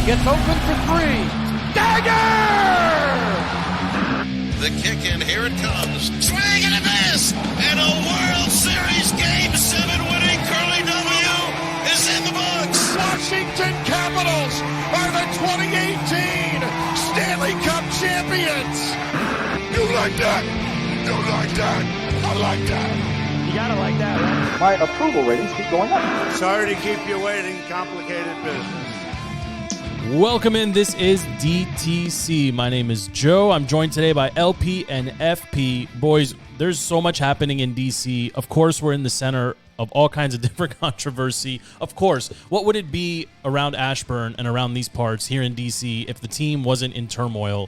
Gets open for three. Dagger! The kick in, here it comes. Swing and a miss! And a World Series Game 7 winning Curly W is in the books. Washington Capitals are the 2018 Stanley Cup champions. You like that? You like that? I like that. You gotta like that, right? My approval ratings keep going up. Sorry to keep you waiting. Complicated business. Welcome in. This is DTC. My name is Joe. I'm joined today by LP and FP. Boys, there's so much happening in DC. Of course, we're in the center of all kinds of different controversy. Of course, what would it be around Ashburn and around these parts here in DC if the team wasn't in turmoil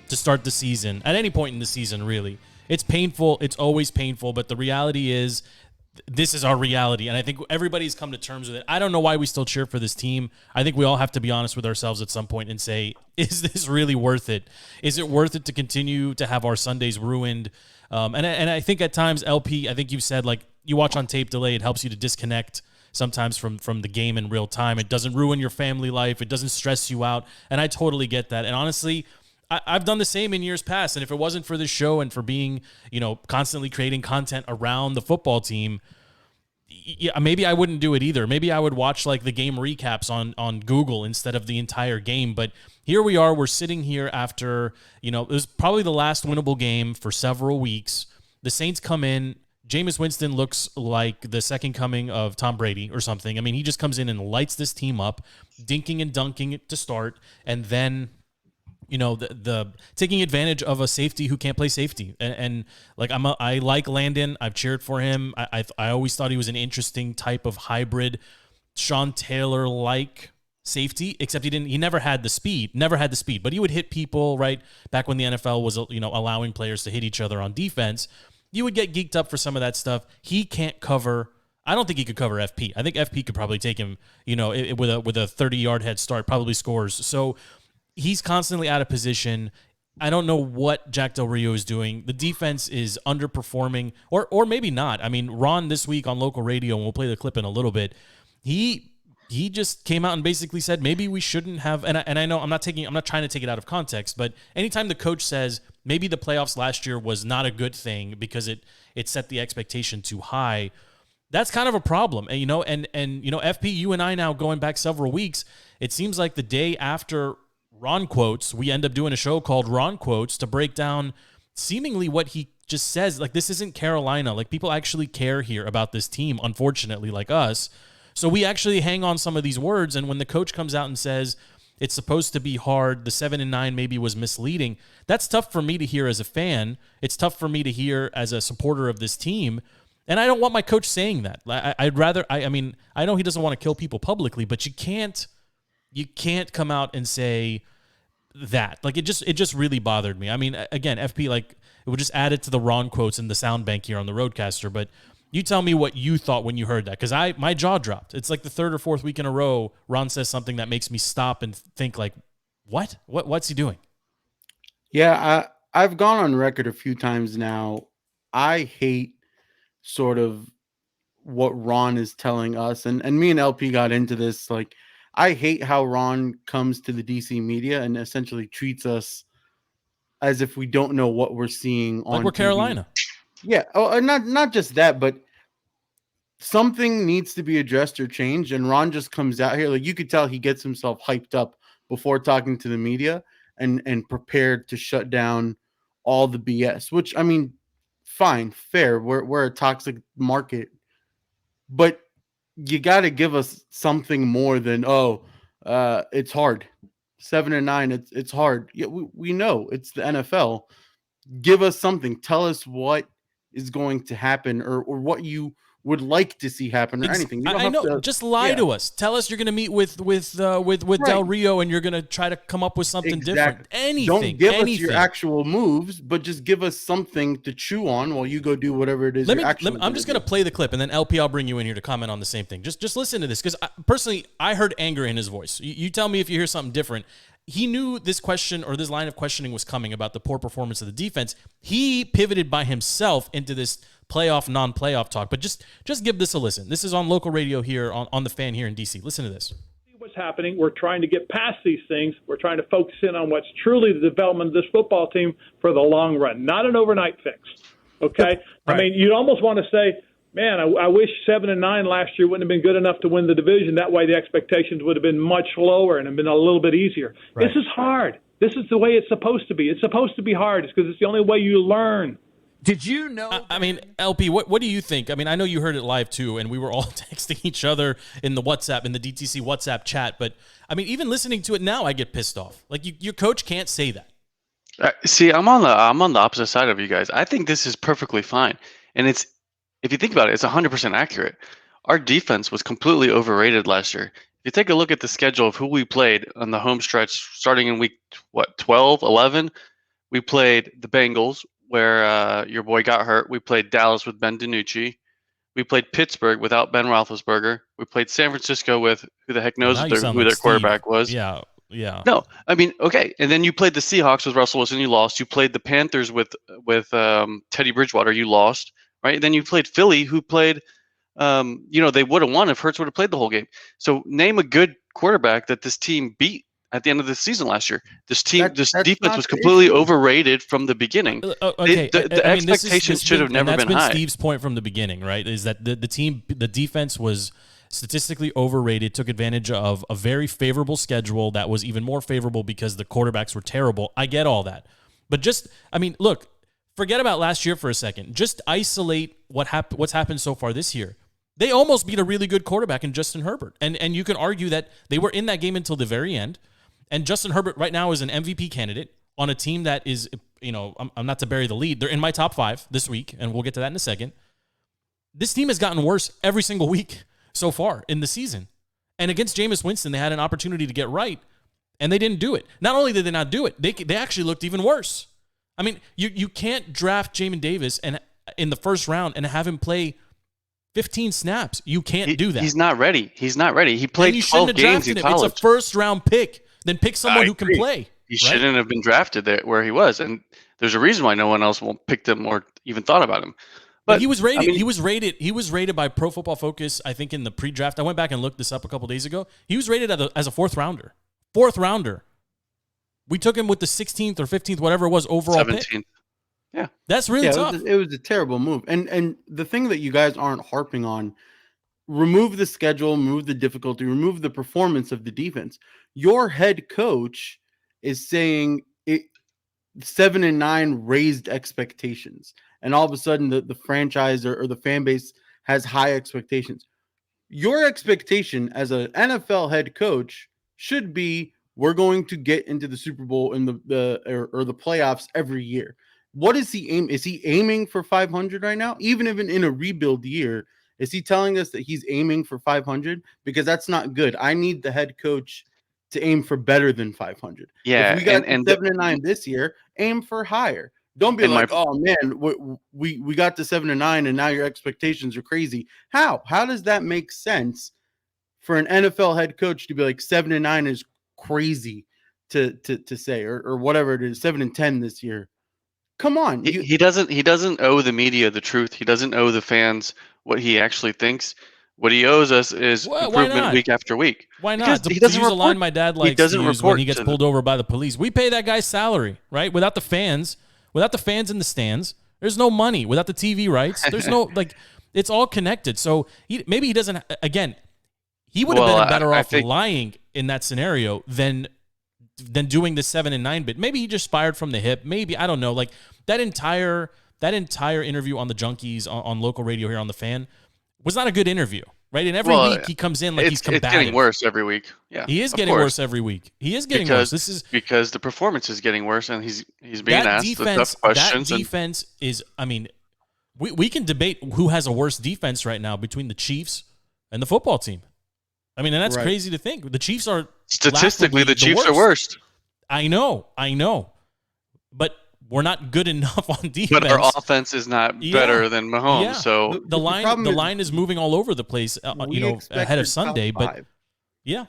to start the season, at any point in the season, really? It's painful. It's always painful, but the reality is this is our reality, and I think everybody's come to terms with it. I don't know why we still cheer for this team. I think we all have to be honest with ourselves at some point and say, is this really worth it? Is it worth it to continue to have our Sundays ruined? And I think at times, LP, I think you've said, like, you watch on tape delay, it helps you to disconnect sometimes from the game in real time. It doesn't ruin your family life. It doesn't stress you out, and I totally get that. And honestly, I've done the same in years past, and if it wasn't for this show and for being, constantly creating content around the football team, yeah, maybe I wouldn't do it either. Maybe I would watch like the game recaps on Google instead of the entire game. But here we are. We're sitting here after, it was probably the last winnable game for several weeks. The Saints come in. Jameis Winston looks like the second coming of Tom Brady or something. I mean, he just comes in and lights this team up, dinking and dunking it to start, and then the taking advantage of a safety who can't play safety. And like, I like Landon. I've cheered for him. I always thought he was an interesting type of hybrid Sean Taylor-like safety, except he never had the speed, but he would hit people, right? Back when the NFL was, allowing players to hit each other on defense, you would get geeked up for some of that stuff. He can't cover. I don't think he could cover FP. I think FP could probably take him, with a 30-yard head start, probably scores. So he's constantly out of position. I don't know what Jack Del Rio is doing. The defense is underperforming, or maybe not. I mean, Ron this week on local radio, and we'll play the clip in a little bit, he just came out and basically said maybe we shouldn't have. And I know I'm not trying to take it out of context, but anytime the coach says maybe the playoffs last year was not a good thing because it set the expectation too high, that's kind of a problem. And FP, you and I now going back several weeks, it seems like the day after Ron Quotes, we end up doing a show called Ron Quotes to break down seemingly what he just says. Like, this isn't Carolina. Like, people actually care here about this team, unfortunately, like us. So we actually hang on some of these words, and when the coach comes out and says it's supposed to be hard, the 7-9 maybe was misleading, that's tough for me to hear as a fan. It's tough for me to hear as a supporter of this team, and I don't want my coach saying that. I know he doesn't want to kill people publicly, but you can't come out and say that. Like, it just really bothered me. I mean, again, FP, like, it would just add it to the Ron Quotes in the sound bank here on the Roadcaster, but you tell me what you thought when you heard that, because my jaw dropped. It's like the third or fourth week in a row Ron says something that makes me stop and think, like, what's he doing? Yeah, I've gone on record a few times now. I hate sort of what Ron is telling us, and me and LP got into this. Like, I hate how Ron comes to the DC media and essentially treats us as if we don't know what we're seeing on like we're TV. Carolina. Yeah. Oh, not just that, but something needs to be addressed or changed. And Ron just comes out here. Like, you could tell he gets himself hyped up before talking to the media and prepared to shut down all the BS, which, I mean, fine, fair. We're a toxic market, but you got to give us something more than, it's hard. 7-9, it's hard. Yeah, we know it's the NFL. Give us something. Tell us what is going to happen or what you would like to see happen or anything. You don't I know. to, just lie to us. Tell us you're going to meet with Del Rio and you're going to try to come up with something different. Anything. Don't give us your actual moves, but just give us something to chew on while you go do whatever it is. I'm just going to play the clip, and then LP, I'll bring you in here to comment on the same thing. Just listen to this, because personally, I heard anger in his voice. You tell me if you hear something different. He knew this question or this line of questioning was coming about the poor performance of the defense. He pivoted by himself into this playoff, non-playoff talk. But just give this a listen. This is on local radio here on the Fan here in DC. Listen to this. Was happening. We're trying to get past these things. We're trying to focus in on what's truly the development of this football team for the long run, not an overnight fix. Okay? Right. I mean, you'd almost want to say, man, I wish 7-9 last year wouldn't have been good enough to win the division. That way the expectations would have been much lower and have been a little bit easier. Right. This is hard. This is the way it's supposed to be. It's supposed to be hard. It's because it's the only way you learn. Did you know? I mean, LP, what do you think? I mean, I know you heard it live too, and we were all texting each other in the DTC WhatsApp chat. But I mean, even listening to it now, I get pissed off. Like your coach can't say that. See, I'm on the opposite side of you guys. I think this is perfectly fine, and if you think about it, it's 100% accurate. Our defense was completely overrated last year. If you take a look at the schedule of who we played on the home stretch, starting in week 12, 11, we played the Bengals, where your boy got hurt. We played Dallas with Ben DiNucci. We played Pittsburgh without Ben Roethlisberger. We played San Francisco with who the heck knows who their quarterback was. Yeah. No, I mean, okay. And then you played the Seahawks with Russell Wilson. You lost. You played the Panthers with Teddy Bridgewater. You lost, right? And then you played Philly, who played. They would have won if Hurts would have played the whole game. So name a good quarterback that this team beat at the end of the season last year. This defense was completely overrated from the beginning. Okay, the expectations should have never been high. That's been Steve's point from the beginning, right? Is that the defense was statistically overrated, took advantage of a very favorable schedule that was even more favorable because the quarterbacks were terrible. I get all that. But look, forget about last year for a second. Just isolate what's happened so far this year. They almost beat a really good quarterback in Justin Herbert. And you can argue that they were in that game until the very end. And Justin Herbert right now is an MVP candidate on a team that is, I'm not to bury the lead. They're in my top 5 this week, and we'll get to that in a second. This team has gotten worse every single week so far in the season. And against Jameis Winston, they had an opportunity to get right, and they didn't do it. Not only did they not do it, they actually looked even worse. I mean, you can't draft Jamin Davis and in the first round and have him play 15 snaps. You can't do that. He's not ready. He played 12 games in college. It's a first-round pick. Then pick someone who can play. He shouldn't have been drafted there where he was, and there's a reason why no one else won't pick him or even thought about him. But he was rated. He was rated by Pro Football Focus, I think, in the pre-draft. I went back and looked this up a couple days ago. He was rated as a fourth rounder. We took him with the 16th or 15th, whatever it was, overall 17th. Pick. Yeah, that's really tough. It was a terrible move. And the thing that you guys aren't harping on, remove the schedule, remove the difficulty, remove the performance of the defense. Your head coach is saying 7-9 raised expectations, and all of a sudden the franchise or the fan base has high expectations. Your expectation as an NFL head coach should be, we're going to get into the Super Bowl in the playoffs every year. What is he aim? Is he aiming for 500 right now? Even if in a rebuild year, is he telling us that he's aiming for 500? Because that's not good. I need the head coach to aim for better than 500. Yeah, if we got 7-9 this year, aim for higher. Don't be like, oh man, we got to 7-9 and now your expectations are crazy. How does that make sense for an NFL head coach to be like 7-9 is crazy to say, or whatever it is, 7-10 this year? Come on. He doesn't owe the media the truth. He doesn't owe the fans what he actually thinks. What he owes us is improvement week after week. Why not? He doesn't use a line my dad likes to use when he gets pulled over by the police. We pay that guy's salary, right? Without the fans in the stands, there's no money. Without the TV rights, there's no it's all connected. So maybe he doesn't. Again, he would have been better off lying in that scenario than doing the 7-9 bit. Maybe he just fired from the hip. Maybe, I don't know. Like that entire interview on the Junkies on local radio here on the Fan was not a good interview, right? And every week he comes in like he's combative. It's getting worse every week. Yeah, he is getting worse every week. He is getting worse. This is because the performance is getting worse, and he's being asked the tough questions. That defense is. I mean, we can debate who has a worse defense right now between the Chiefs and the football team. I mean, and that's crazy to think. The Chiefs are statistically the Chiefs are worst. I know, but we're not good enough on defense. But our offense is not better than Mahomes. Yeah. So the line is moving all over the place. Ahead of Sunday, but yeah,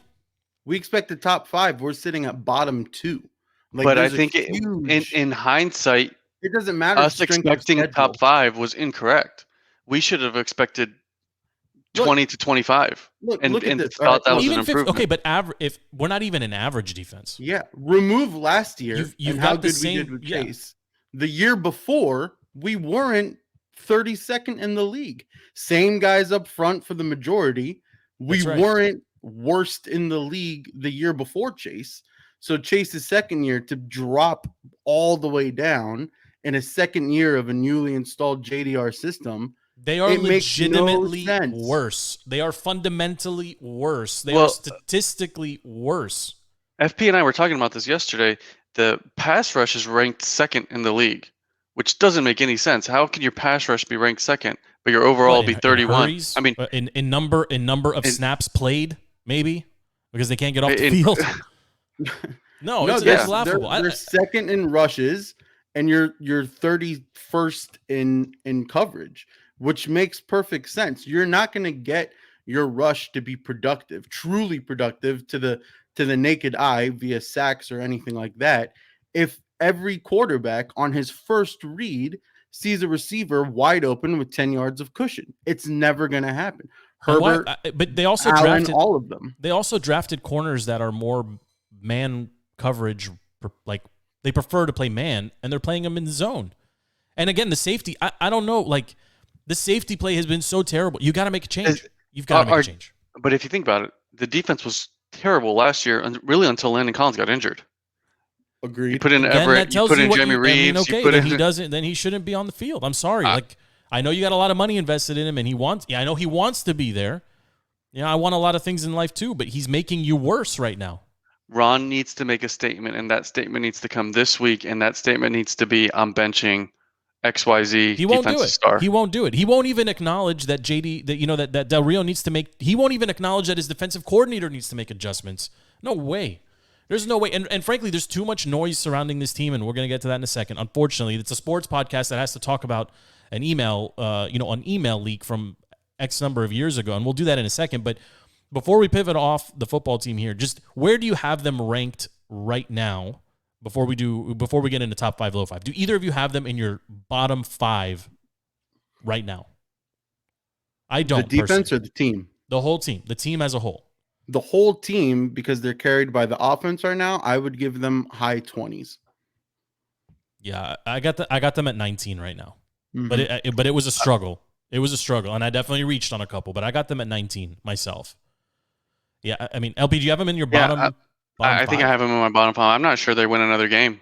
we expect the top 5. We're sitting at bottom 2. But I think in hindsight, it doesn't matter. Us expecting top 5 was incorrect. We should have expected 20 to 25 Look and at this. thought that was Even an improvement. okay, but if we're not even an average defense. Yeah, remove last year You've and got how the good same- we did with yeah. Chase. The year before, we weren't 32nd in the league. Same guys up front for the majority. We That's right. weren't worst in the league the year before Chase. So Chase's second year to drop all the way down in a second year of a newly installed JDR system. They are It makes no legitimately sense. worse. They are fundamentally worse. They are Well, statistically worse. FP and I were talking about this yesterday. The pass rush is ranked second in the league, which doesn't make any sense. How can your pass rush be ranked second, but your overall What, be in 31? hurries? I mean, in number of snaps played, maybe because they can't get off the in- field. No, it's they're- laughable. They're second in rushes, and you're 31st in coverage, which makes perfect sense. You're not going to get your rush to be productive, truly productive to the naked eye via sacks or anything like that, if every quarterback on his first read sees a receiver wide open with 10 yards of cushion. It's never going to happen. And why- Herbert, but they also Allen, drafted all of them. They also drafted corners that are more man coverage, like they prefer to play man, and they're playing them in the zone. And again, the safety, I don't know, like the safety play has been so terrible. You got to make a change. You've got to make a change. But if you think about it, the defense was terrible last year, really until Landon Collins got injured. Agreed. You put in Again, Everett, that you tells put you in what Jamie you, I mean, Reeves, okay, you put then in. he doesn't. Then he shouldn't be on the field. I'm sorry. Like I know you got a lot of money invested in him, and he wants. Yeah, I know he wants to be there. You know, I want a lot of things in life too, but he's making you worse right now. Ron needs to make a statement, and that statement needs to come this week, and that statement needs to be, I'm benching XYZ He won't do defensive it. star. He won't do it. He won't even acknowledge that that Del Rio needs to make. He won't even acknowledge that his defensive coordinator needs to make adjustments. No way. There's no way. And frankly, there's too much noise surrounding this team, and we're going to get to that in a second. Unfortunately, it's a sports podcast that has to talk about an email, an email leak from X number of years ago, and we'll do that in a second. But before we pivot off the football team here, just where do you have them ranked right now? Before we get into top 5, low 5, do either of you have them in your bottom 5 right now? I don't. The defense personally. or the team? The whole team, the team as a whole. The whole team, because they're carried by the offense right now, I would give them high 20s. Yeah, I got them at 19 right now, Mhm. but it was a struggle. It was a struggle, and I definitely reached on a couple, but I got them at 19 myself. Yeah, I mean, LP, do you have them in your bottom? I think I have them in my bottom 5. I'm not sure they win another game.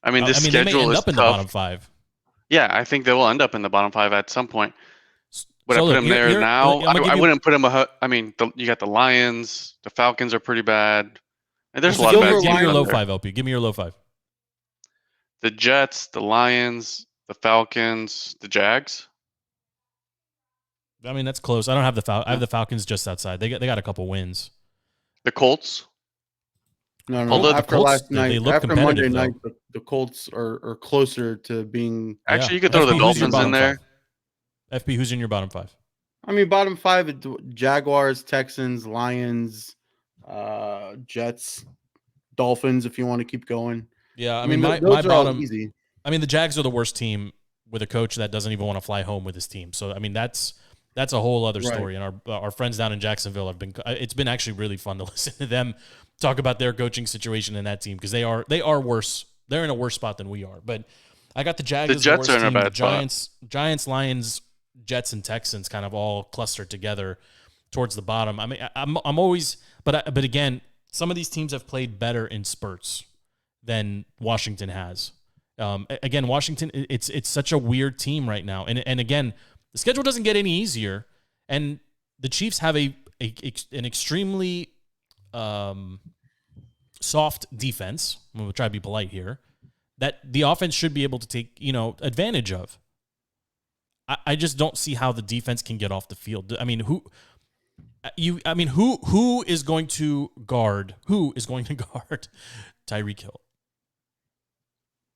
I mean, this they schedule may end is up in tough. the bottom 5. Yeah, I think they will end up in the bottom 5 at some point. Would So I put look, them there here- now? I'm gonna give I you- wouldn't put them. I mean, you got the Lions. The Falcons are pretty bad. And there's a So lot of Silver bad give me teams your out low there. 5, LP. Give me your low 5. The Jets, the Lions, the Falcons, the Jags. I mean, that's close. I don't have I have the Falcons just outside. They got a couple wins. The Colts. No. Although the After Colts, last they night, look after Monday competitive, night, the Colts are closer to being. Actually, you could throw the FP, who's your Dolphins bottom in there. 5? FP, who's in your bottom 5? I mean, bottom 5: Jaguars, Texans, Lions, Jets, Dolphins. If you want to keep going. Yeah, I I mean, mean, my those are all bottom. easy. I mean, the Jags are the worst team with a coach that doesn't even want to fly home with his team. So, I mean, that's a whole other story. And our friends down in Jacksonville it's been actually really fun to listen to them talk about their coaching situation in that team because they are worse. They're in a worse spot than we are. But I got the Jags. The as Jets the worst are in a team. bad The Giants, Lions, Jets, and Texans kind of all clustered together towards the bottom. I mean, I'm always, but again, some of these teams have played better in spurts than Washington has. Again, Washington, it's such a weird team right now, and again, the schedule doesn't get any easier, and the Chiefs have an extremely soft defense. I'm going to try to be polite here. That the offense should be able to take advantage of. I just don't see how the defense can get off the field. I mean, who is going to guard? Who is going to guard Tyreek Hill?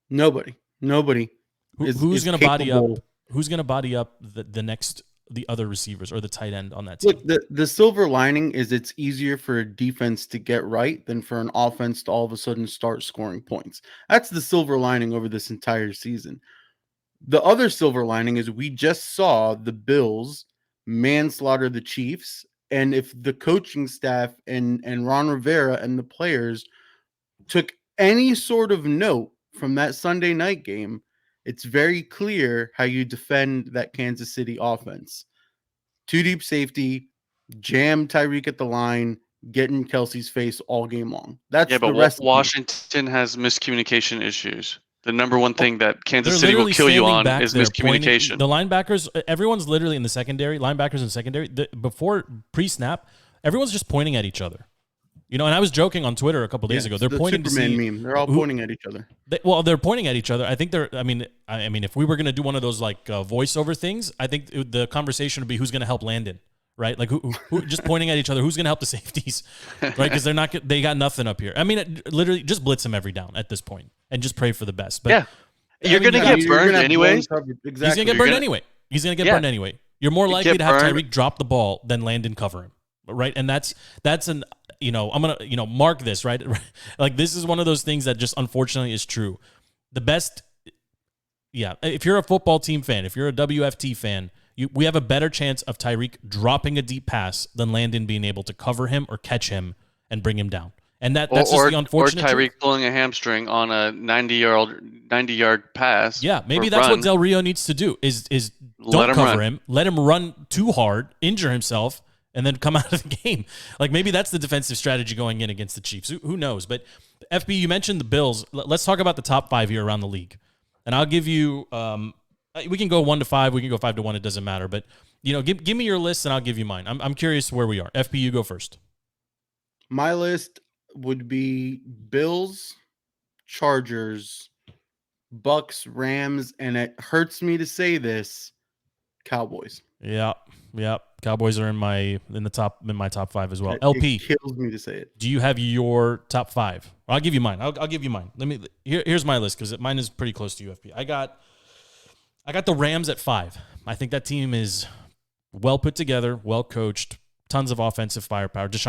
Nobody. Who's going to body up? Who's going to body up the other receivers or the tight end on that team? Look, the silver lining is it's easier for a defense to get right than for an offense to all of a sudden start scoring points. That's the silver lining over this entire season. The other silver lining is we just saw the Bills manslaughter the Chiefs. And if the coaching staff and Ron Rivera and the players took any sort of note from that Sunday night game, it's very clear how you defend that Kansas City offense. 2 deep safety, jam Tyreek at the line, get in Kelsey's face all game long. That's Yeah, the but recipe. Washington has miscommunication issues. The number one thing that Kansas They're City will literally kill you standing on back is there miscommunication. The linebackers, everyone's literally in the secondary, linebackers in secondary, before pre-snap, everyone's just pointing at each other. You know, and I was joking on Twitter a couple days ago. They're the pointing Superman to see meme. They're all pointing at each other. They're pointing at each other. I think they're. I mean, if we were going to do one of those like voiceover things, I think the conversation would be who's going to help Landon, right? Like who just pointing at each other. Who's going to help the safeties, right? Because they got nothing up here. I mean, literally, just blitz them every down at this point and just pray for the best. But yeah, you're going to get burned anyways. Exactly. He's going to get burned anyway. He's going to get burned anyway. You're more likely to have Tyreek drop the ball than Landon cover him, right? And that's an. You know, I'm going to, mark this, right? Like, this is one of those things that just unfortunately is true. The best, if you're a football team fan, if you're a WFT fan, we have a better chance of Tyreek dropping a deep pass than Landon being able to cover him or catch him and bring him down. And that's just the unfortunate Or Tyreek truth. pulling a hamstring on a 90-yard pass. Yeah, maybe that's what Del Rio needs to do is don't cover him, let him run too hard, injure himself, and then come out of the game. Like, maybe that's the defensive strategy going in against the Chiefs. Who knows? But, FB, you mentioned the Bills. Let's talk about the top 5 here around the league. And I'll give you we can go 1 to 5. We can go 5 to 1. It doesn't matter. But, give me your list, and I'll give you mine. I'm curious where we are. FB, you go first. My list would be Bills, Chargers, Bucks, Rams, and it hurts me to say this, Cowboys. Yeah. Cowboys are in my top 5 as well. LP, it kills me to say it. Do you have your top 5? I'll give you mine. I'll give you mine. Here's my list because mine is pretty close to you, FP. I got the Rams at 5. I think that team is well put together, well coached, tons of offensive firepower. Just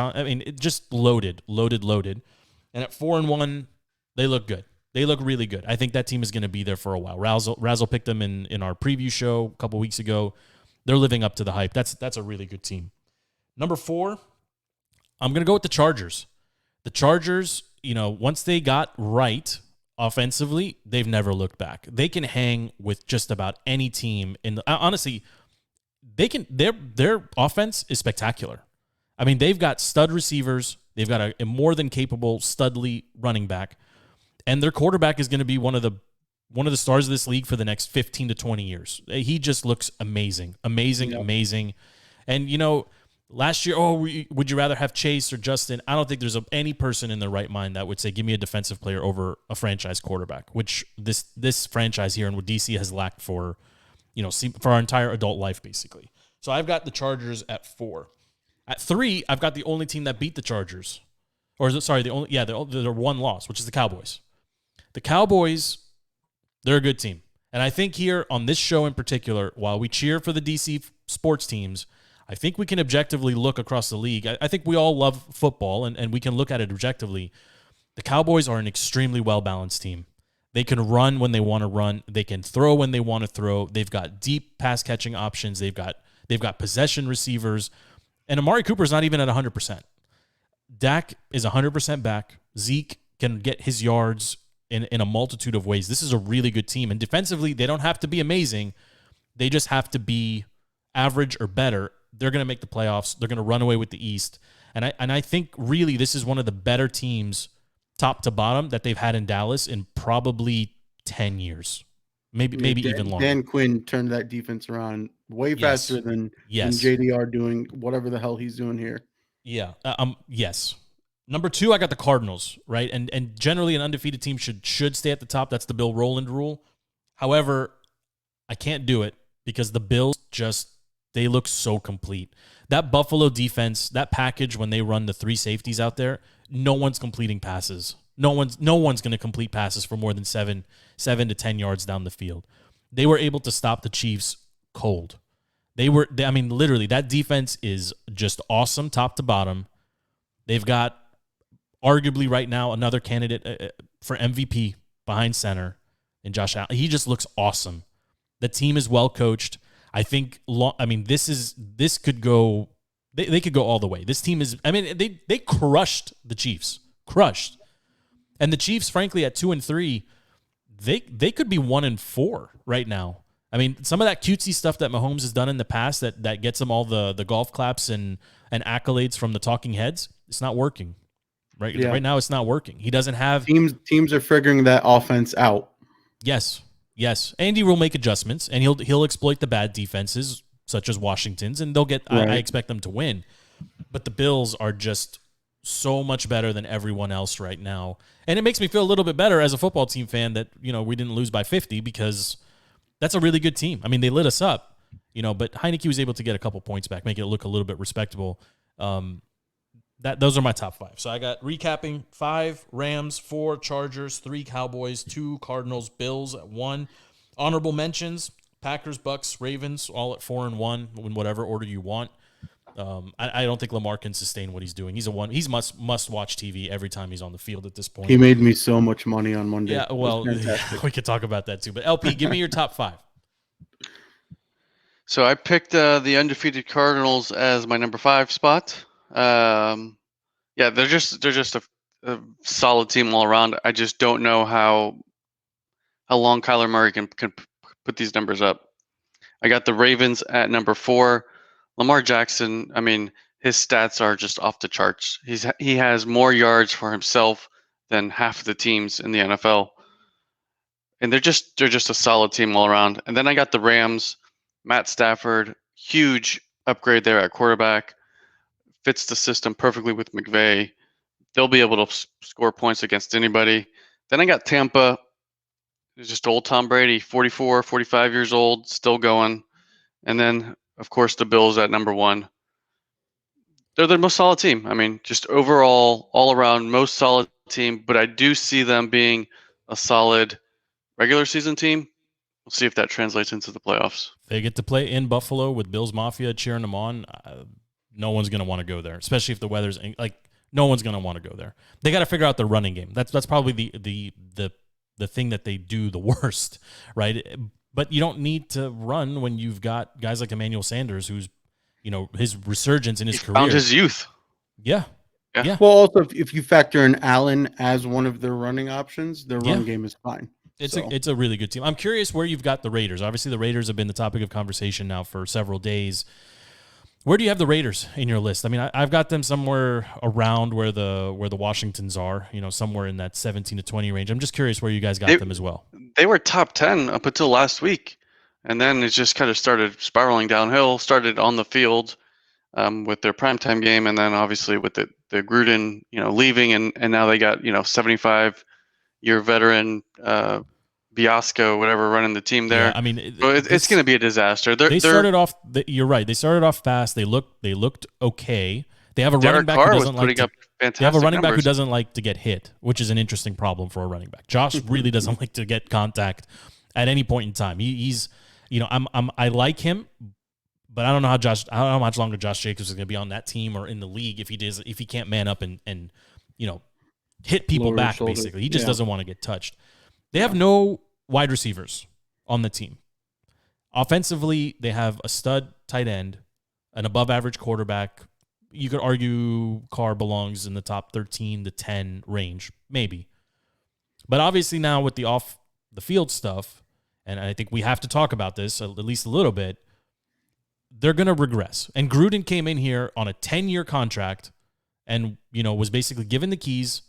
loaded. And at 4-1, they look good. They look really good. I think that team is going to be there for a while. Razzle picked them in our preview show a couple weeks ago. They're living up to the hype. That's a really good team. Number 4, I'm going to go with the Chargers. The Chargers, once they got right offensively, they've never looked back. They can hang with just about any team. Honestly, their offense is spectacular. I mean, they've got stud receivers. They've got a more than capable studly running back. And their quarterback is going to be one of the stars of this league for the next 15 to 20 years. He just looks amazing. And, last year, would you rather have Chase or Justin? I don't think there's any person in their right mind that would say, give me a defensive player over a franchise quarterback, which this franchise here in DC has lacked for our entire adult life, basically. So I've got the Chargers at 4. At 3, I've got the only team that beat the Chargers. Or is it, sorry, their one loss, which is the Cowboys. The Cowboys, they're a good team. And I think here on this show in particular, while we cheer for the DC sports teams, I think we can objectively look across the league. I think we all love football, and we can look at it objectively. The Cowboys are an extremely well-balanced team. They can run when they want to run. They can throw when they want to throw. They've got deep pass-catching options. They've got possession receivers. And Amari Cooper's not even at 100%. Dak is 100% back. Zeke can get his yards in a multitude of ways. This is a really good team. And defensively, they don't have to be amazing. They just have to be average or better. They're going to make the playoffs. They're going to run away with the East. And I think really this is one of the better teams top to bottom that they've had in Dallas in probably 10 years. Maybe even longer. Dan Quinn turned that defense around way faster than JDR doing whatever the hell he's doing here. Yeah. Yes. Number 2, I got the Cardinals, right? And generally an undefeated team should stay at the top. That's the Bill Rowland rule. However, I can't do it because the Bills they look so complete. That Buffalo defense, that package when they run the 3 safeties out there, no one's completing passes. No one's going to complete passes for more than 7 to 10 yards down the field. They were able to stop the Chiefs cold. Literally, that defense is just awesome top to bottom. They've got arguably right now another candidate for MVP behind center in Josh Allen. He just looks awesome. The team is well coached. I think. This could go. They could go all the way. This team is. I mean, they crushed the Chiefs, and the Chiefs, frankly, at 2-3, they could be 1-4 right now. I mean, some of that cutesy stuff that Mahomes has done in the past that gets him all the golf claps and accolades from the talking heads, it's not working. Right, right now it's not working. He doesn't have teams are figuring that offense out. Yes. Andy will make adjustments, and he'll exploit the bad defenses such as Washington's, and they'll get. Right. I expect them to win, but the Bills are just so much better than everyone else right now, and it makes me feel a little bit better as a football team fan that we didn't lose by 50 because that's a really good team. I mean, they lit us up, but Heineke was able to get a couple points back, make it look a little bit respectable. Those are my top 5. So I got recapping 5 Rams, 4 Chargers, 3 Cowboys, 2 Cardinals, Bills at 1. Honorable mentions: Packers, Bucks, Ravens, all at 4 and 1 in whatever order you want. I don't think Lamar can sustain what he's doing. He's must watch TV every time he's on the field at this point. He made me so much money on Monday. Yeah, well, we could talk about that too. But LP, give me your top 5. So I picked the undefeated Cardinals as my number 5 spot. They're just a solid team all around. I just don't know how long Kyler Murray can put these numbers up. I got the Ravens at number 4. Lamar Jackson, I mean, his stats are just off the charts. He has more yards for himself than half of the teams in the NFL. And they're just a solid team all around. And then I got the Rams, Matt Stafford, huge upgrade there at quarterback. Fits the system perfectly with McVay. They'll be able to score points against anybody. Then I got Tampa. It's just old Tom Brady, 44, 45 years old, still going. And then, of course, the Bills at number 1. They're the most solid team. I mean, just overall, all around, most solid team. But I do see them being a solid regular season team. We'll see if that translates into the playoffs. They get to play in Buffalo with Bills Mafia cheering them on. No one's going to want to go there, especially if the weather's no one's going to want to go there. They got to figure out the running game. That's probably the thing that they do the worst, right? But you don't need to run when you've got guys like Emmanuel Sanders, who's his resurgence in his career. Found his youth. Yeah. Well, also if you factor in Allen as one of their running options, their run game is fine. It's a really good team. I'm curious where you've got the Raiders. Obviously, the Raiders have been the topic of conversation now for several days. Where do you have the Raiders in your list? I mean, I've got them somewhere around where the Washingtons are, somewhere in that 17 to 20 range. I'm just curious where you guys got them as well. They were top 10 up until last week, and then it just kind of started spiraling downhill, started on the field with their primetime game, and then obviously with the Gruden, leaving, and now they got, 75-year veteran Biasco, whatever, running the team there. Yeah, I mean, it's going to be a disaster. They started off. You're right. They started off fast. They looked okay. They have a running back who doesn't like to. They have a running back who doesn't like to get hit, which is an interesting problem for a running back. Josh really doesn't like to get contact at any point in time. He's, I like him, but I don't know how much longer Josh Jacobs is going to be on that team or in the league if he can't man up and hit people back. Basically, he just doesn't want to get touched. They have no wide receivers on the team. Offensively, they have a stud tight end, an above-average quarterback. You could argue Carr belongs in the top 13 to 10 range, maybe. But obviously now with the off-the-field stuff, and I think we have to talk about this at least a little bit, they're going to regress. And Gruden came in here on a 10-year contract and, was basically given the keys.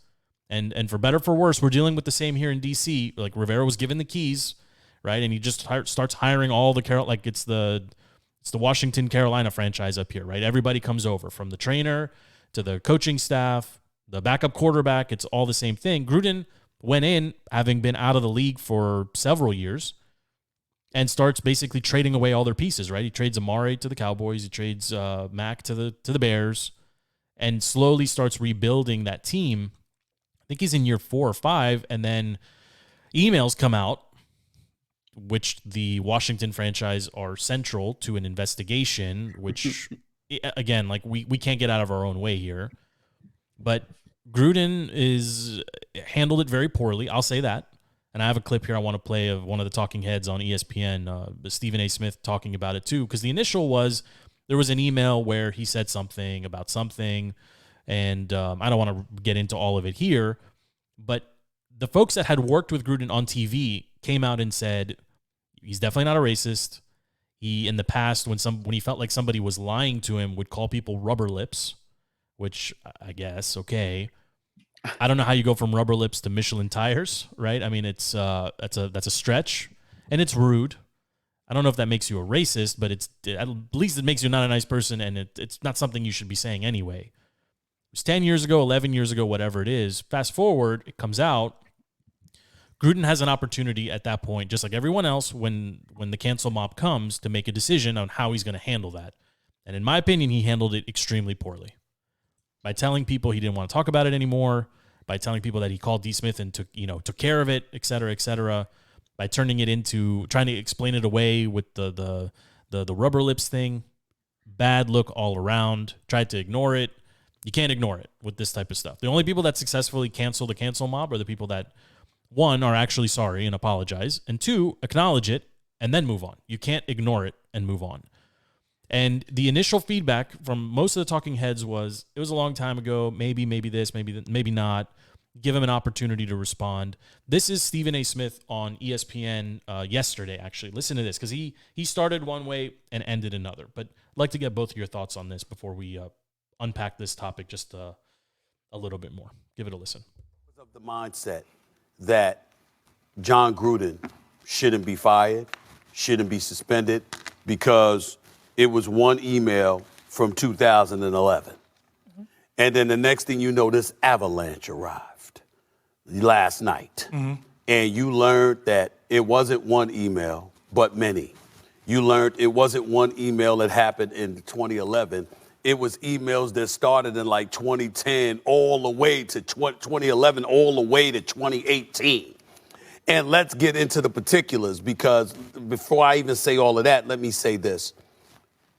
And for better or for worse, we're dealing with the same here in D.C. Like Rivera was given the keys, right? And he just starts hiring all the it's the Washington Carolina franchise up here, right? Everybody comes over from the trainer to the coaching staff, the backup quarterback. It's all the same thing. Gruden went in having been out of the league for several years and starts basically trading away all their pieces, right? He trades Amari to the Cowboys. He trades Mac to the Bears and slowly starts rebuilding that team. I think he's in year 4 or 5, and then emails come out, which the Washington franchise are central to an investigation, which, again, we can't get out of our own way here. But Gruden handled it very poorly. I'll say that. And I have a clip here I want to play of one of the talking heads on ESPN, Stephen A. Smith, talking about it too. Because the initial was there was an email where he said something about something, and I don't want to get into all of it here, but the folks that had worked with Gruden on TV came out and said he's definitely not a racist. He, in the past, when he felt like somebody was lying to him, would call people rubber lips, which I guess, okay. I don't know how you go from rubber lips to Michelin tires, right? I mean, that's a stretch, and it's rude. I don't know if that makes you a racist, but at least it makes you not a nice person, and it's not something you should be saying anyway. It was 10 years ago, 11 years ago, whatever it is. Fast forward, it comes out. Gruden has an opportunity at that point, just like everyone else, when the cancel mob comes, to make a decision on how he's going to handle that. And in my opinion, he handled it extremely poorly. By telling people he didn't want to talk about it anymore, by telling people that he called D. Smith and took care of it, et cetera, by turning it into trying to explain it away with the rubber lips thing. Bad look all around. Tried to ignore it. You can't ignore it with this type of stuff. The only people that successfully cancel the cancel mob are the people that, one, are actually sorry and apologize, and two, acknowledge it and then move on. You can't ignore it and move on. And the initial feedback from most of the talking heads was, it was a long time ago, maybe this, maybe not. Give him an opportunity to respond. This is Stephen A. Smith on ESPN yesterday, actually. Listen to this, because he started one way and ended another. But I'd like to get both of your thoughts on this before we unpack this topic just a little bit more. Give it a listen. Of the mindset that John Gruden shouldn't be fired, shouldn't be suspended, because it was one email from 2011. Mm-hmm. And then the next thing you know, this avalanche arrived last night. Mm-hmm. And you learned that it wasn't one email, but many. You learned it wasn't one email that happened in 2011. It was emails that started in like 2010 all the way to 2011, all the way to 2018. And let's get into the particulars, because before I even say all of that, let me say this.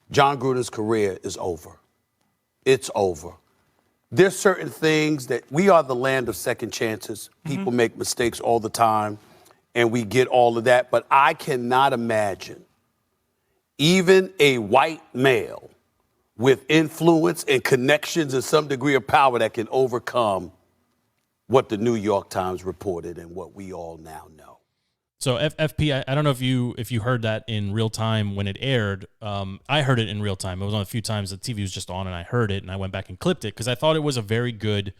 John Gruden's career is over. It's over. There's certain things that we are the land of second chances. People make mistakes all the time, and we get all of that. But I cannot imagine even a white male with influence and connections and some degree of power that can overcome what the New York Times reported and what we all now know. So FP, I don't know if you heard that in real time when it aired. I heard it in real time. It was on a few times. The TV was just on, and I heard it, and I went back and clipped it because I thought it was a very good,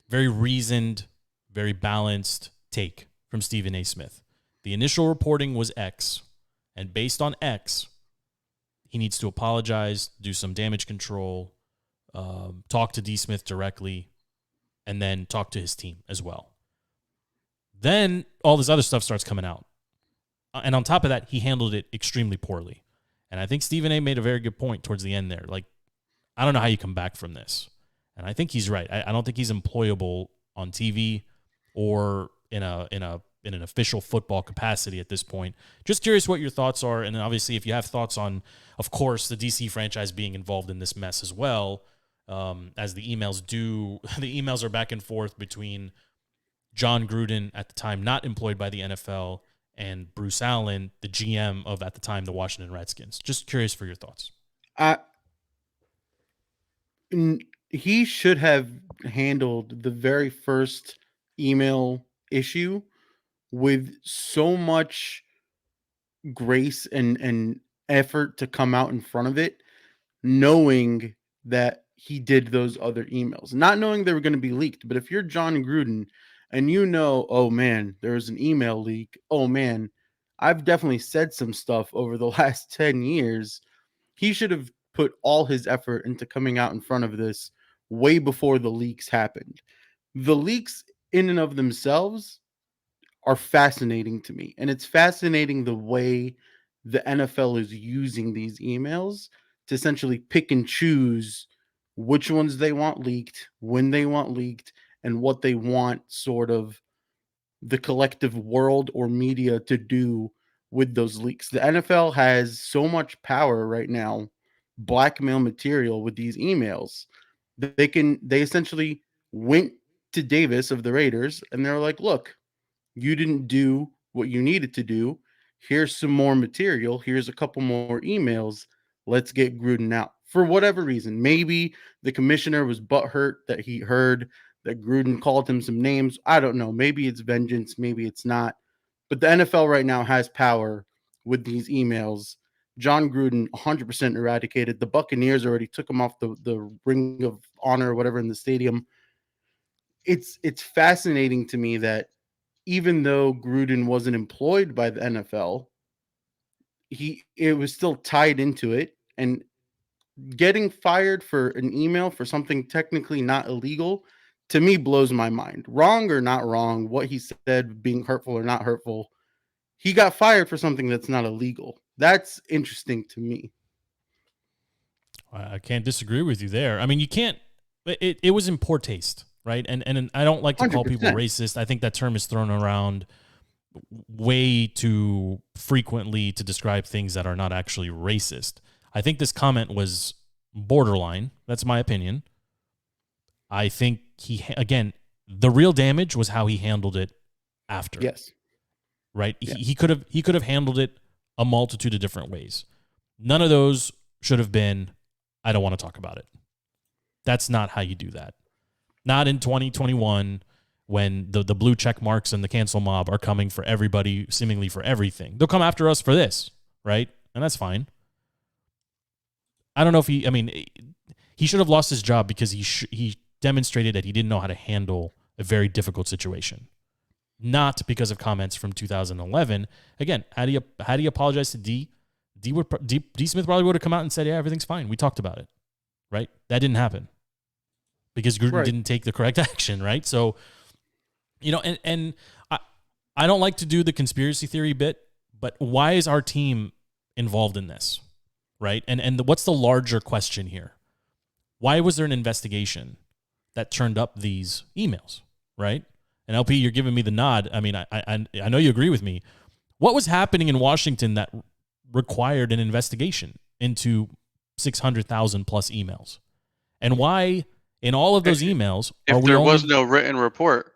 very reasoned, very balanced take from Stephen A. Smith. The initial reporting was X, and based on X, he needs to apologize, do some damage control, talk to D. Smith directly, and then talk to his team as well. Then all this other stuff starts coming out. And on top of that, he handled it extremely poorly. And I think Stephen A. made a very good point towards the end there. Like, I don't know how you come back from this. And I think he's right. I don't think he's employable on TV or in an official football capacity at this point. Just curious what your thoughts are. And obviously, if you have thoughts on, of course, the DC franchise being involved in this mess as well, as the emails do. The emails are back and forth between John Gruden, at the time not employed by the NFL, and Bruce Allen, the GM of, at the time, the Washington Redskins. Just curious for your thoughts. He should have handled the very first email issue with so much grace and effort to come out in front of it, knowing that he did those other emails, not knowing they were going to be leaked. But if you're John Gruden and you know, oh man, there was an email leak. Oh man, I've definitely said some stuff over the last 10 years. He should have put all his effort into coming out in front of this way before the leaks happened. The leaks in and of themselves are fascinating to me. And it's fascinating the way the NFL is using these emails to essentially pick and choose which ones they want leaked, when they want leaked, and what they want sort of the collective world or media to do with those leaks. The NFL has so much power right now, blackmail material with these emails. They essentially went to Davis of the Raiders and they're like, look, You didn't do what you needed to do. Here's some more material. Here's a couple more emails. Let's get Gruden out. For whatever reason, maybe the commissioner was butthurt that he heard that Gruden called him some names. I don't know. Maybe it's vengeance. Maybe it's not. But the NFL right now has power with these emails. John Gruden, 100% eradicated. The Buccaneers already took him off the ring of honor or whatever in the stadium. It's fascinating to me that even though Gruden wasn't employed by the NFL, it was still tied into it. And getting fired for an email for something technically not illegal, to me, blows my mind. Wrong or not wrong, what he said being hurtful or not hurtful, he got fired for something that's not illegal. That's interesting to me. I can't disagree with you there. I mean, you can't. It was in poor taste, right? And I don't like to call people 100%. racist. I think that term is thrown around way too frequently to describe things that are not actually racist. I think this comment was borderline. That's my opinion. I think again, the real damage was how he handled it after. Yes. Right? Yeah. He could have handled it a multitude of different ways. None of those should have been, I don't want to talk about it. That's not how you do that. Not in 2021 when the blue check marks and the cancel mob are coming for everybody, seemingly for everything. They'll come after us for this, right? And that's fine. I don't know if he should have lost his job because he demonstrated that he didn't know how to handle a very difficult situation. Not because of comments from 2011. Again, had he apologized to D Smith probably would have come out and said, yeah, everything's fine. We talked about it, right? That didn't happen because Gruden didn't take the correct action, right? So, and I don't like to do the conspiracy theory bit, but why is our team involved in this, right? And what's the larger question here? Why was there an investigation that turned up these emails, right? And LP, you're giving me the nod. I mean, I know you agree with me. What was happening in Washington that required an investigation into 600,000 plus emails? And why, in all of those emails, if there was no written report,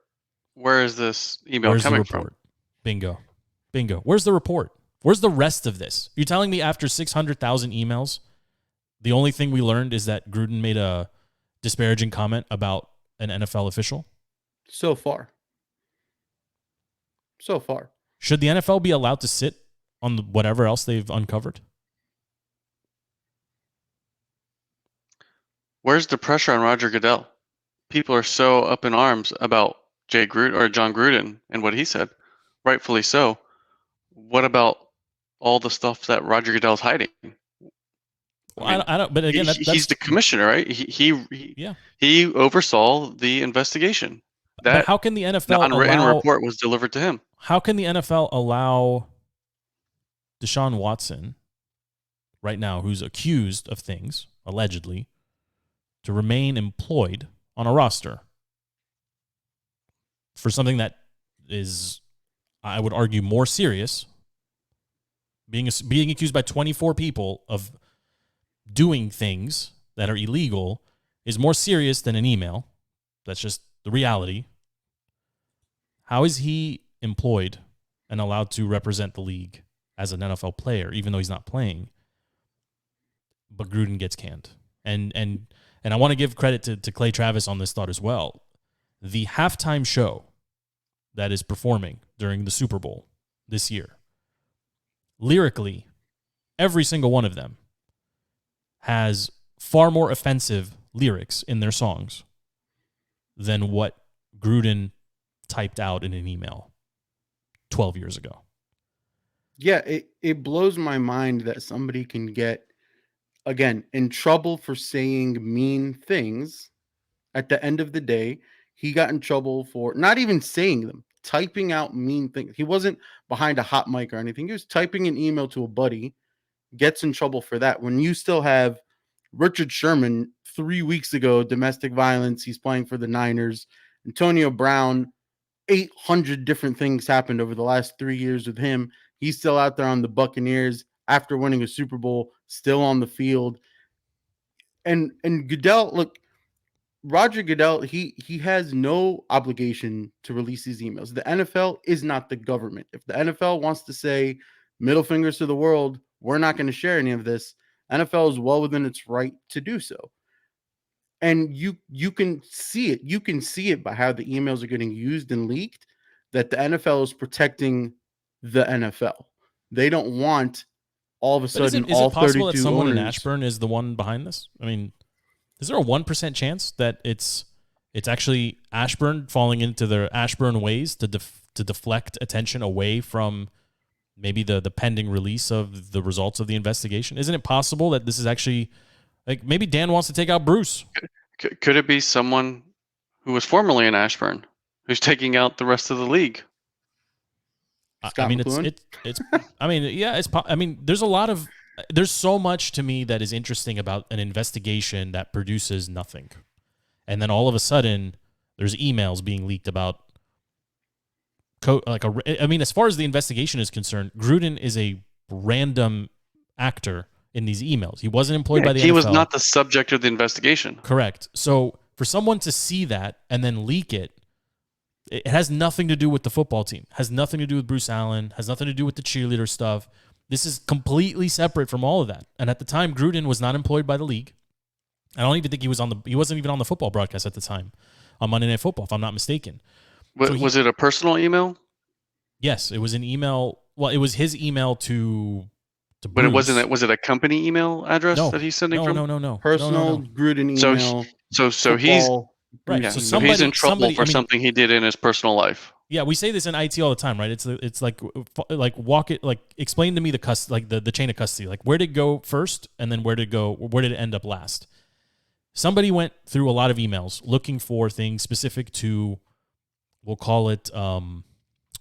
where is this email coming from? Bingo. Where's the report? Where's the rest of this? You're telling me after 600,000 emails, the only thing we learned is that Gruden made a disparaging comment about an NFL official? So far. Should the NFL be allowed to sit on whatever else they've uncovered? Where's the pressure on Roger Goodell? People are so up in arms about John Gruden and what he said, rightfully so. What about all the stuff that Roger Goodell's hiding? I don't. But again, he's the commissioner, right? He oversaw the investigation. But how can the NFL non-written report was delivered to him? How can the NFL allow Deshaun Watson, right now, who's accused of things, allegedly, to remain employed on a roster for something that is, I would argue, more serious, being accused by 24 people of doing things that are illegal is more serious than an email. That's just the reality. How is he employed and allowed to represent the league as an NFL player, even though he's not playing? But Gruden gets canned. And I want to give credit to Clay Travis on this thought as well. The halftime show that is performing during the Super Bowl this year, lyrically, every single one of them has far more offensive lyrics in their songs than what Gruden typed out in an email 12 years ago. Yeah, it blows my mind that somebody can get, again, in trouble for saying mean things. At the end of the day, he got in trouble for not even saying them, typing out mean things. He wasn't behind a hot mic or anything. He was typing an email to a buddy, gets in trouble for that. When you still have Richard Sherman 3 weeks ago, domestic violence, he's playing for the Niners. Antonio Brown, 800 different things happened over the last 3 years with him. He's still out there on the Buccaneers after winning a Super Bowl, still on the field. And Goodell, look, Roger Goodell, he has no obligation to release these emails. The NFL is not the government. If the NFL wants to say middle fingers to the world, we're not going to share any of this, NFL is well within its right to do so. And you can see it. You can see it by how the emails are getting used and leaked, that the NFL is protecting the NFL. They don't want all of a But is sudden it all possible that 32 someone in owners. Ashburn is the one behind this? I mean, is there a 1% chance that it's actually Ashburn falling into their Ashburn ways to deflect attention away from maybe the pending release of the results of the investigation? Isn't it possible that this is actually, like, maybe Dan wants to take out Bruce? Could it be someone who was formerly in Ashburn who's taking out the rest of the league? Scott I mean, McLuhan? it's. I mean, yeah, I mean, there's so much to me that is interesting about an investigation that produces nothing, and then all of a sudden, there's emails being leaked about. I mean, as far as the investigation is concerned, Gruden is a random actor in these emails. He wasn't employed by the NFL. He was not the subject of the investigation. Correct. So for someone to see that and then leak it, it has nothing to do with the football team. Has nothing to do with Bruce Allen. Has nothing to do with the cheerleader stuff. This is completely separate from all of that. And at the time, Gruden was not employed by the league. I don't even think he wasn't even on the football broadcast at the time on Monday Night Football, if I'm not mistaken. Was it a personal email? Yes, it was an email. Well, it was his email to But Bruce. it wasn't. Was it a company email address that he's sending from? No. Personal Gruden email. So he's right. yeah, So he's in trouble for something he did in his personal life. Yeah, we say this in IT all the time, right? It's like explain to me the chain of custody. Like, where did it go first, and then where did it end up last? Somebody went through a lot of emails looking for things specific to, we'll call it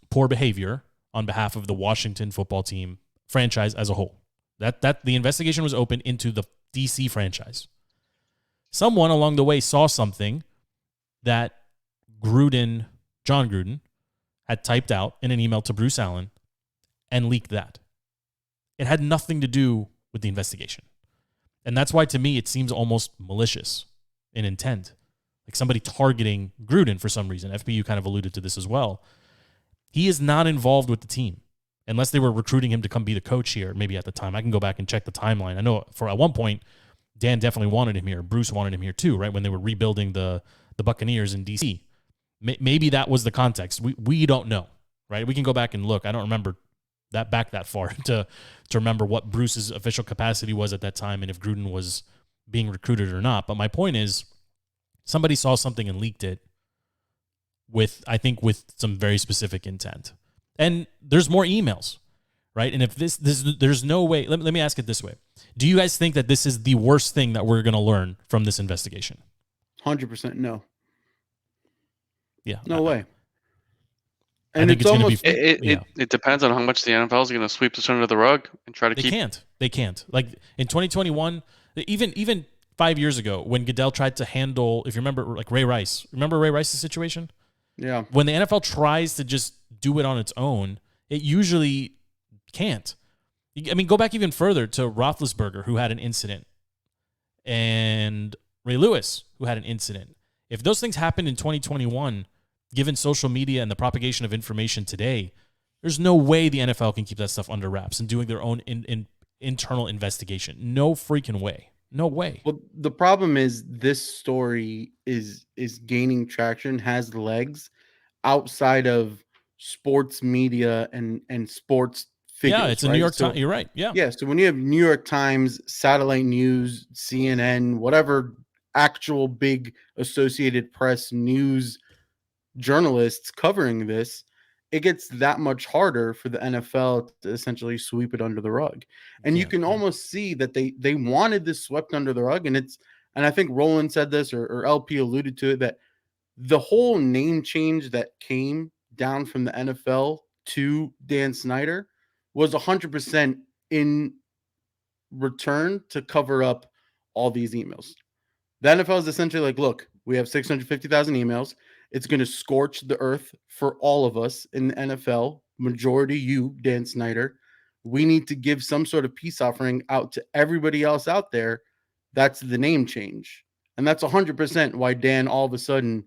poor behavior on behalf of the Washington football team franchise as a whole. That the investigation was open into the DC franchise. Someone along the way saw something that John Gruden, had typed out in an email to Bruce Allen and leaked that. It had nothing to do with the investigation. And that's why, to me, it seems almost malicious in intent. Like somebody targeting Gruden for some reason. FPU kind of alluded to this as well. He is not involved with the team unless they were recruiting him to come be the coach here, maybe at the time. I can go back and check the timeline. I know at one point, Dan definitely wanted him here. Bruce wanted him here too, right? When they were rebuilding the Buccaneers in DC. Maybe that was the context. We don't know, right? We can go back and look. I don't remember that far to remember what Bruce's official capacity was at that time and if Gruden was being recruited or not. But my point is, somebody saw something and leaked it with some very specific intent. And there's more emails, right? And if there's no way, let me ask it this way. Do you guys think that this is the worst thing that we're going to learn from this investigation? 100% no. Yeah. No way. And it's almost it depends on how much the NFL is going to sweep this under the rug and try to keep. They can't. Like in 2021, even 5 years ago when Goodell tried to handle, if you remember, like Ray Rice. Remember Ray Rice's situation? Yeah. When the NFL tries to just do it on its own, it usually can't. I mean, go back even further to Roethlisberger, who had an incident, and Ray Lewis, who had an incident. If those things happened in 2021, given social media and the propagation of information today, there's no way the NFL can keep that stuff under wraps and doing their own internal investigation. No freaking way. No way. Well, the problem is this story is gaining traction, has legs outside of sports media and sports figures. Yeah, it's a right? New York Times. You're right. Yeah. Yeah. So when you have New York Times, Satellite News, CNN, whatever actual big Associated Press news journalists covering this, it gets that much harder for the NFL to essentially sweep it under the rug. And you can almost see that they wanted this swept under the rug. And I think Roland said this or LP alluded to it, that the whole name change that came down from the NFL to Dan Snyder was 100% in return to cover up all these emails. The NFL is essentially like, look, we have 650,000 emails. It's going to scorch the earth for all of us in the NFL, majority you, Dan Snyder. We need to give some sort of peace offering out to everybody else out there. That's the name change. And that's 100% why Dan all of a sudden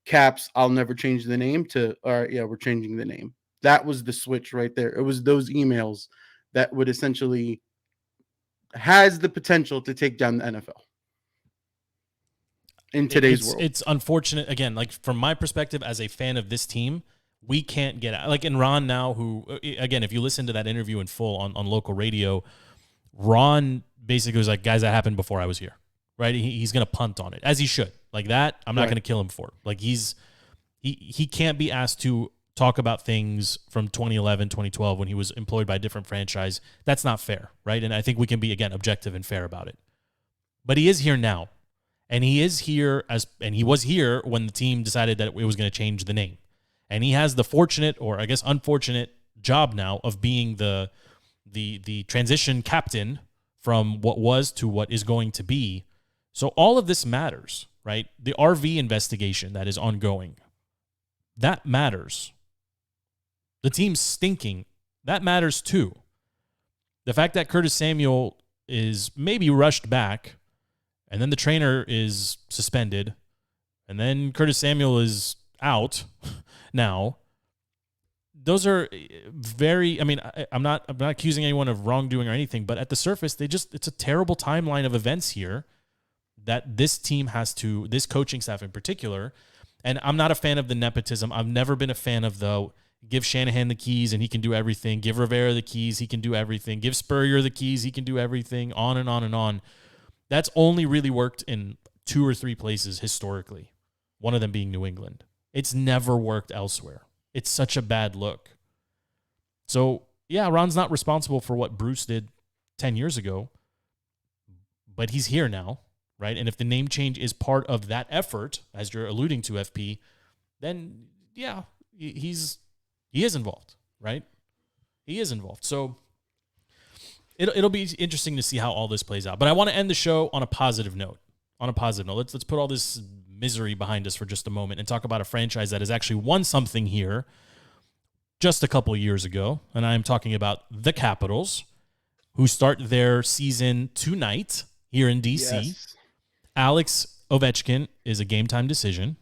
caps, I'll never change the name, to, all right, yeah, we're changing the name. That was the switch right there. It was those emails that would essentially has the potential to take down the NFL in today's world. It's unfortunate. Again, like from my perspective as a fan of this team, we can't get out. Like in Ron now, who, again, if you listen to that interview in full on local radio, Ron basically was like, guys, that happened before I was here, right? He's going to punt on it, as he should. Like that, I'm not going to kill him for. Like he can't be asked to talk about things from 2011, 2012 when he was employed by a different franchise. That's not fair, right? And I think we can be, again, objective and fair about it. But he is here now. And he is here and he was here when the team decided that it was going to change the name. And he has the fortunate, or I guess unfortunate, job now of being the transition captain from what was to what is going to be. So all of this matters, right? The RV investigation that is ongoing, that matters. The team's stinking, that matters too. The fact that Curtis Samuel is maybe rushed back, and then the trainer is suspended, and then Curtis Samuel is out now. Those are very, I mean, I'm not accusing anyone of wrongdoing or anything, but at the surface, it's a terrible timeline of events here that this team has to, this coaching staff in particular, and I'm not a fan of the nepotism. I've never been a fan of the give Shanahan the keys and he can do everything, give Rivera the keys, he can do everything, give Spurrier the keys, he can do everything, on and on and on. That's only really worked in 2 or 3 places historically, one of them being New England. It's never worked elsewhere. It's such a bad look. So, yeah, Ron's not responsible for what Bruce did 10 years ago, but he's here now, right? And if the name change is part of that effort, as you're alluding to, FP, then, yeah, he is involved, right? He is involved. So it'll be interesting to see how all this plays out. But I want to end the show on a positive note. Let's put all this misery behind us for just a moment and talk about a franchise that has actually won something here just a couple years ago. And I'm talking about the Capitals, who start their season tonight here in DC. Yes. Alex Ovechkin is a game-time decision.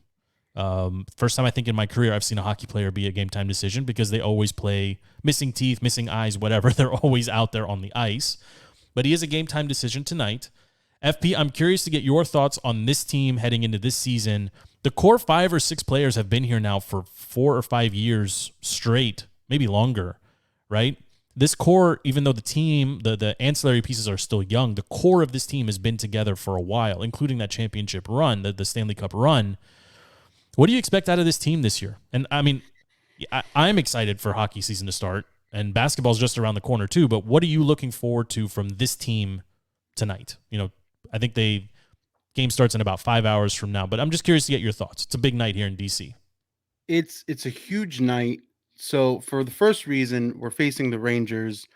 First time I think in my career I've seen a hockey player be a game-time decision, because they always play missing teeth, missing eyes, whatever. They're always out there on the ice. But he is a game-time decision tonight. FP, I'm curious to get your thoughts on this team heading into this season. The core 5 or 6 players have been here now for 4 or 5 years straight, maybe longer, right? This core, even though the team, the ancillary pieces are still young, the core of this team has been together for a while, including that championship run, the Stanley Cup run. What do you expect out of this team this year? And I mean, I'm excited for hockey season to start, and basketball's just around the corner too, but what are you looking forward to from this team tonight? You know, I think game starts in about 5 hours from now, but I'm just curious to get your thoughts. It's a big night here in DC. It's a huge night. So for the first reason, we're facing the Rangers.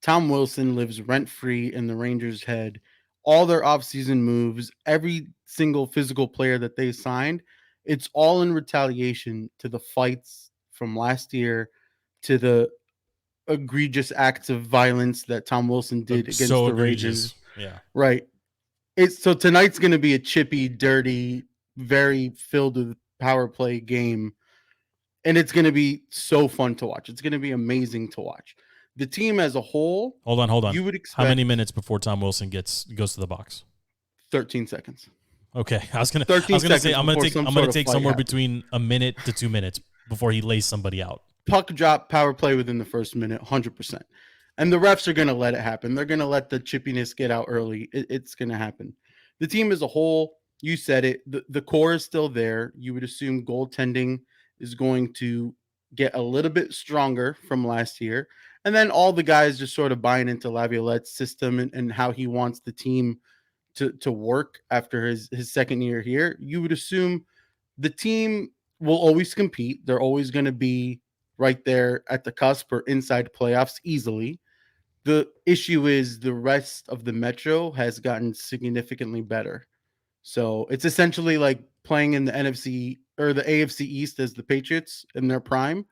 Tom Wilson lives rent-free in the Rangers' head. All their offseason moves, every single physical player that they signed, it's all in retaliation to the fights from last year, to the egregious acts of violence that Tom Wilson did against the Rangers. Yeah. Right. So tonight's going to be a chippy, dirty, very filled with power play game. And it's going to be so fun to watch. It's going to be amazing to watch. The team as a whole. Hold on. You would expect, how many minutes before Tom Wilson goes to the box? 13 seconds. Okay. I was going to say I'm going to take somewhere between a minute to 2 minutes before he lays somebody out. Puck drop, power play within the first minute, 100%. And the refs are going to let it happen. They're going to let the chippiness get out early. It's going to happen. The team as a whole, you said it, the core is still there. You would assume goaltending is going to get a little bit stronger from last year. And then all the guys just sort of buying into Laviolette's system and how he wants the team to work after his second year here. You would assume the team will always compete. They're always going to be right there at the cusp or inside playoffs easily. The issue is the rest of the Metro has gotten significantly better. So it's essentially like playing in the NFC or the AFC East as the Patriots in their prime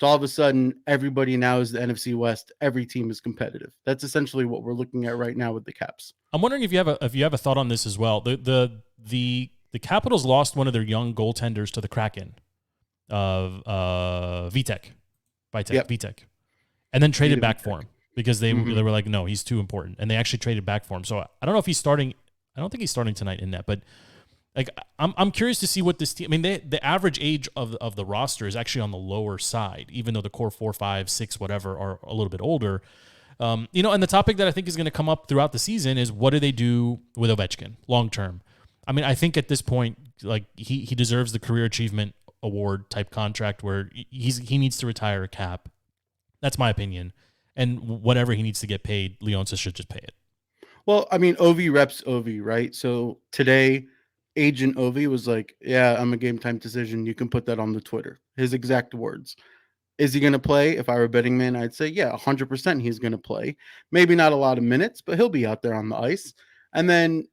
So all of a sudden, everybody now is the NFC West. Every team is competitive. That's essentially what we're looking at right now with the Caps. I'm wondering if you have a thought on this as well. The Capitals lost one of their young goaltenders to the Kraken, Vitek, and then traded back for him because they were like, no, he's too important, and they actually traded back for him. So I don't know if he's starting. I don't think he's starting tonight in net, but like I'm curious to see what this team. I mean, the average age of the roster is actually on the lower side, even though the core 4, 5, 6, whatever are a little bit older. And the topic that I think is going to come up throughout the season is what do they do with Ovechkin long term? I mean, I think at this point, like he deserves the career achievement award type contract where he needs to retire a cap. That's my opinion. And whatever he needs to get paid, Leonsis should just pay it. Well, I mean, Ovi reps Ovi, right? So today, Agent Ovi was like, yeah, I'm a game time decision. You can put that on the Twitter. His exact words. Is he going to play? If I were a betting man, I'd say, yeah, 100% he's going to play. Maybe not a lot of minutes, but he'll be out there on the ice. And then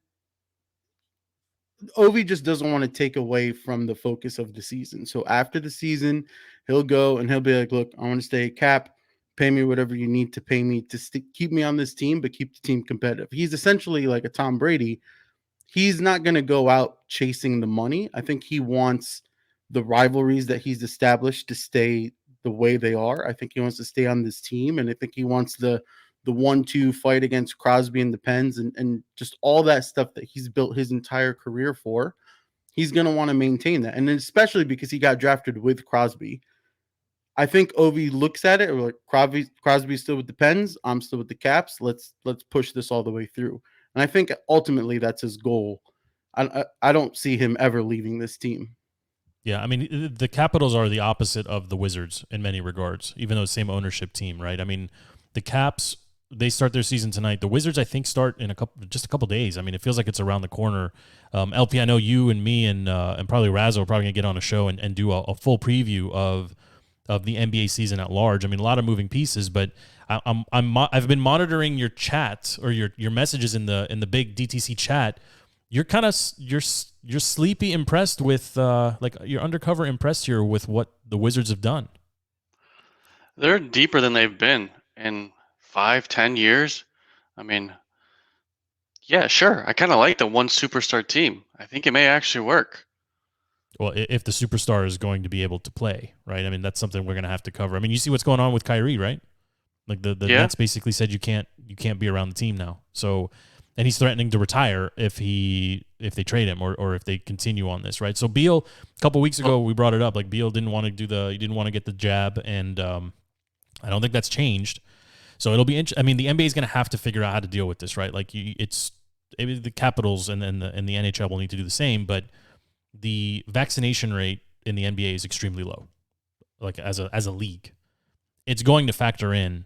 Ovi just doesn't want to take away from the focus of the season. So after the season, he'll go and he'll be like, look, I want to stay Cap. Pay me whatever you need to pay me to keep me on this team, but keep the team competitive. He's essentially like a Tom Brady. He's not going to go out chasing the money. I think he wants the rivalries that he's established to stay the way they are. I think he wants to stay on this team, and I think he wants the 1-2 fight against Crosby and the Pens and just all that stuff that he's built his entire career for. He's going to want to maintain that, and especially because he got drafted with Crosby. I think Ovi looks at it like Crosby's still with the Pens. I'm still with the Caps. Let's push this all the way through. And I think ultimately that's his goal. I don't see him ever leaving this team. Yeah, I mean, the Capitals are the opposite of the Wizards in many regards, even though same ownership team, right? I mean, the Caps, they start their season tonight. The Wizards, I think, start in a couple days. I mean, it feels like it's around the corner. LP, I know you and me and probably Razzo are probably going to get on a show and do a full preview of the NBA season at large. I mean, a lot of moving pieces, but I've been monitoring your chat or your messages in the big DTC chat. You're kind of you're sleepy impressed with like you're undercover impressed here with what the Wizards have done. They're deeper than they've been in 5-10 years. I mean, yeah, sure. I kind of like the one superstar team. I think it may actually work. Well, if the superstar is going to be able to play, right? I mean, that's something we're going to have to cover. I mean, you see what's going on with Kyrie, right? Like the Nets basically said you can't be around the team now. So, and he's threatening to retire if they trade him or if they continue on this, right? So Beal, a couple weeks ago we brought it up. Like Beal didn't want to get the jab, and I don't think that's changed. So it'll be interesting. I mean, the NBA is going to have to figure out how to deal with this, right? Like the Capitals and the NHL will need to do the same, but the vaccination rate in the NBA is extremely low, like as a league. It's going to factor in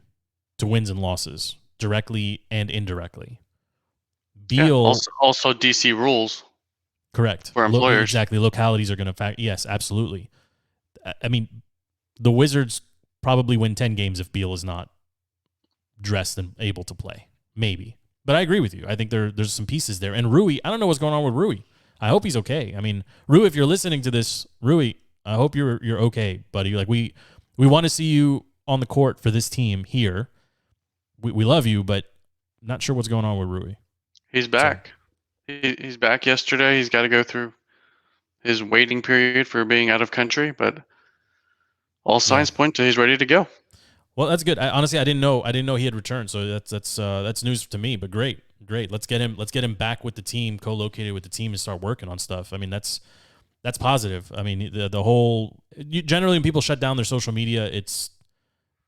to wins and losses directly and indirectly. Beal also DC rules. Correct. For employers. Exactly. Localities are going to yes, absolutely. I mean, the Wizards probably win 10 games if Beal is not dressed and able to play. Maybe. But I agree with you. I think there's some pieces there. And Rui, I don't know what's going on with Rui. I hope he's okay. I mean, Rui, if you're listening to this, Rui, I hope you're okay, buddy. Like we want to see you on the court for this team here. We love you, but not sure what's going on with Rui. He's back. He's back yesterday. He's got to go through his waiting period for being out of country, but all signs point to he's ready to go. Well, that's good. Honestly, I didn't know he had returned. So that's news to me. But great. Let's get him back with the team, co-located with the team, and start working on stuff. I mean, that's positive. I mean, the whole generally when people shut down their social media, it's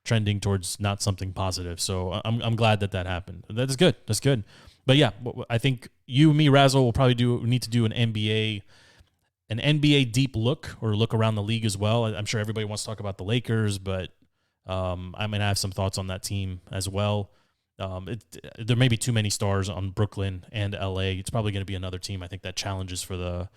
trending towards not something positive. So I'm glad that happened. That's good. That's good. But yeah, I think you, me, Razzle will probably need to do an NBA deep look or look around the league as well. I'm sure everybody wants to talk about the Lakers, but I'm going to have some thoughts on that team as well. There may be too many stars on Brooklyn and LA. It's probably going to be another team, I think, that challenges for the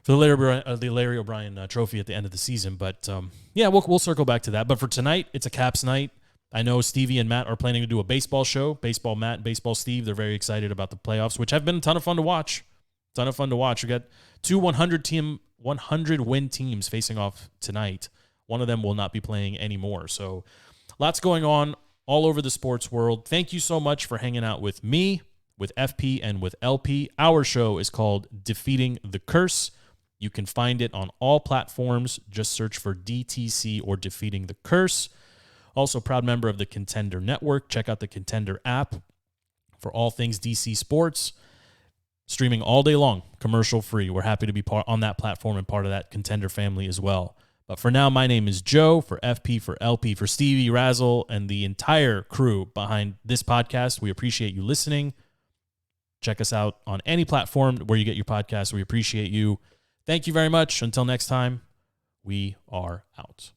Larry O'Brien trophy at the end of the season. But yeah, we'll circle back to that. But for tonight, it's a Caps night. I know Stevie and Matt are planning to do a baseball show. Baseball Matt and Baseball Steve. They're very excited about the playoffs, which have been a ton of fun to watch. We got two 100-win teams facing off tonight. one of them will not be playing anymore. So lots going on all over the sports world. Thank you so much for hanging out with me, with FP, and with LP. Our show is called Defeating the Curse. You can find it on all platforms. Just search for DTC or Defeating the Curse. Also, proud member of the Contender Network. Check out the Contender app for all things DC sports. Streaming all day long, commercial free. We're happy to be part on that platform and part of that Contender family as well. But for now, my name is Joe, for FP, for LP, for Stevie, Razzle, and the entire crew behind this podcast. We appreciate you listening. Check us out on any platform where you get your podcasts. We appreciate you. Thank you very much. Until next time, we are out.